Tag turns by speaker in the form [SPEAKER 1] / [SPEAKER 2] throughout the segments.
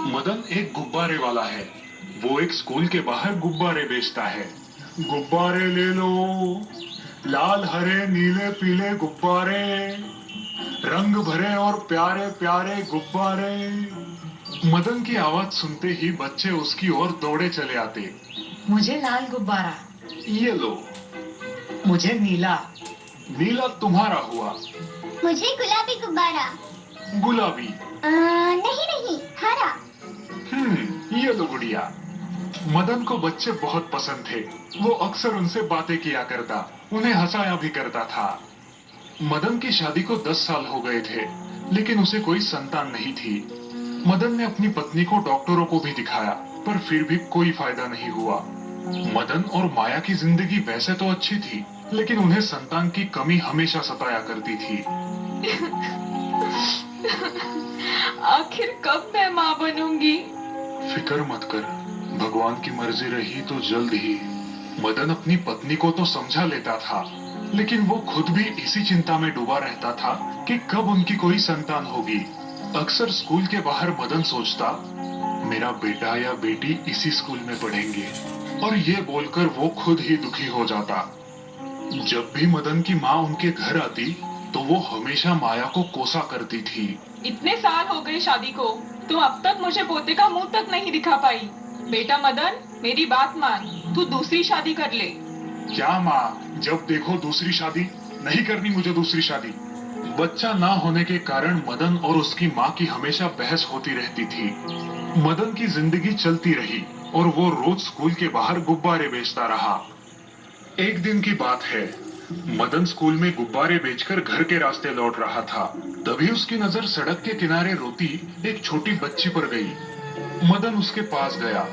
[SPEAKER 1] मदन एक गुब्बारे वाला है। वो एक स्कूल के बाहर गुब्बारे बेचता है। गुब्बारे ले लो, लाल हरे नीले पीले गुब्बारे, रंग भरे और प्यारे प्यारे गुब्बारे। मदन की आवाज सुनते ही बच्चे उसकी ओर दौड़े चले आते।
[SPEAKER 2] मुझे लाल गुब्बारा।
[SPEAKER 1] ये लो।
[SPEAKER 2] मुझे नीला।
[SPEAKER 1] नीला तुम्हारा हुआ।
[SPEAKER 3] मुझे गुलाबी गुब्बारा।
[SPEAKER 1] गुलाबी।
[SPEAKER 3] नहीं नहीं, हरा।
[SPEAKER 1] ये लो गुड़िया। मदन को बच्चे बहुत पसंद थे। वो अक्सर उनसे बातें किया करता, उन्हें हंसाया भी करता था। मदन की शादी को 10 साल हो गए थे, लेकिन उसे कोई संतान नहीं थी। मदन ने अपनी पत्नी को डॉक्टरों को भी दिखाया, पर फिर भी कोई फायदा नहीं हुआ। मदन और माया की जिंदगी वैसे तो अच्छी थी, लेकिन उन्हें संतान की कमी हमेशा सताया करती थी।
[SPEAKER 4] आखिर कब मैं माँ बनूंगी?
[SPEAKER 1] फिक्र मत कर, भगवान की मर्जी रही तो जल्द ही। मदन अपनी पत्नी को तो समझा लेता था, लेकिन वो खुद भी इसी चिंता में डूबा रहता था कि कब उनकी कोई संतान होगी। अक्सर स्कूल के बाहर मदन सोचता, मेरा बेटा या बेटी इसी स्कूल में पढ़ेंगे, और ये बोलकर वो खुद ही दुखी हो जाता। जब भी मदन की माँ उनके घर आती, तो वो हमेशा माया को कोसा करती थी।
[SPEAKER 4] इतने साल हो गए शादी को, तुम अब तक मुझे पोते का मुंह तक नहीं दिखा पाई। बेटा मदन, मेरी बात मान, तू दूसरी शादी कर ले।
[SPEAKER 1] क्या माँ, जब देखो दूसरी शादी? नहीं करनी मुझे दूसरी शादी। बच्चा ना होने के कारण मदन और उसकी माँ की हमेशा बहस होती रहती थी। मदन की जिंदगी चलती रही और वो रोज स्कूल के बाहर गुब्बारे बेचता रहा। एक दिन की बात है, मदन स्कूल में गुब्बारे बेचकर घर के रास्ते लौट रहा था। तभी उसकी नजर सड़क के किनारे रोती एक छोटी बच्ची पर गई। मदन उसके पास गया।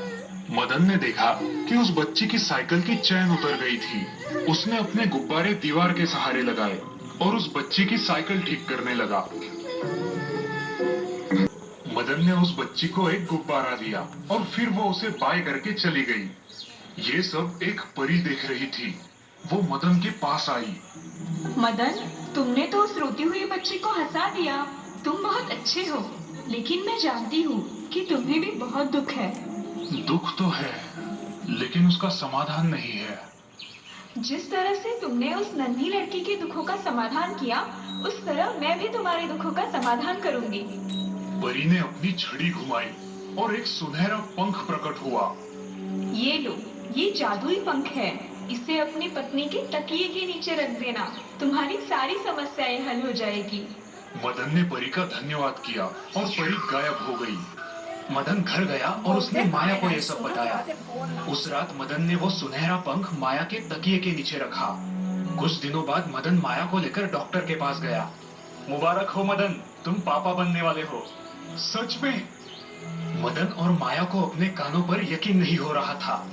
[SPEAKER 1] मदन ने देखा कि उस बच्ची की साइकिल की चैन उतर गई थी। उसने अपने गुब्बारे दीवार के सहारे लगाए और उस बच्ची की साइकिल ठीक करने लगा। मदन ने उस बच्ची को एक गुब्बारा दिया और फिर वो उसे बाय करके चली गई। ये सब एक परी देख रही थी। वो मदन के पास आई।
[SPEAKER 4] मदन, तुमने तो उस रोती हुई बच्ची को हंसा दिया। तुम बहुत अच्छे हो, लेकिन मैं जानती हूँ कि तुम्हें भी बहुत दुख है।
[SPEAKER 1] दुख तो है, लेकिन उसका समाधान नहीं है।
[SPEAKER 4] जिस तरह से तुमने उस नन्ही लड़की के दुखों का समाधान किया, उस तरह मैं भी तुम्हारे दुखों का समाधान करूंगी।
[SPEAKER 1] परी ने अपनी छड़ी घुमाई और एक सुनहरा पंख प्रकट हुआ।
[SPEAKER 4] ये लो, ये जादुई पंख है। इसे अपनी पत्नी के तकिए के नीचे रख देना, तुम्हारी सारी समस्याएं हल हो जाएगी।
[SPEAKER 1] मदन ने परी का धन्यवाद किया और परी गायब हो गई। मदन घर गया और उसने माया को यह सब बताया। उस रात मदन ने वो सुनहरा पंख माया के तकिए के नीचे रखा। कुछ दिनों बाद मदन माया को लेकर डॉक्टर के पास गया। मुबारक हो मदन, तुम पापा बनने वाले हो। सच में? मदन और माया को अपने कानों पर यकीन नहीं हो रहा था।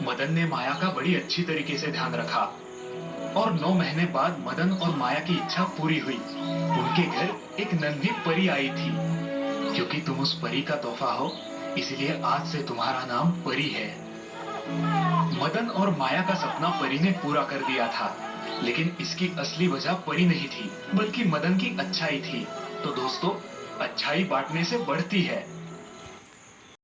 [SPEAKER 1] मदन ने माया का बड़ी अच्छी तरीके से ध्यान रखा और 9 महीने बाद मदन और माया की इच्छा पूरी हुई। उनके घर एक नन्ही परी आई थी। क्योंकि तुम उस परी का तोहफा हो, इसलिए आज से तुम्हारा नाम परी है। मदन और माया का सपना परी ने पूरा कर दिया था, लेकिन इसकी असली वजह परी नहीं थी, बल्कि मदन की अच्छाई थी। तो दोस्तों, अच्छाई बांटने से बढ़ती है।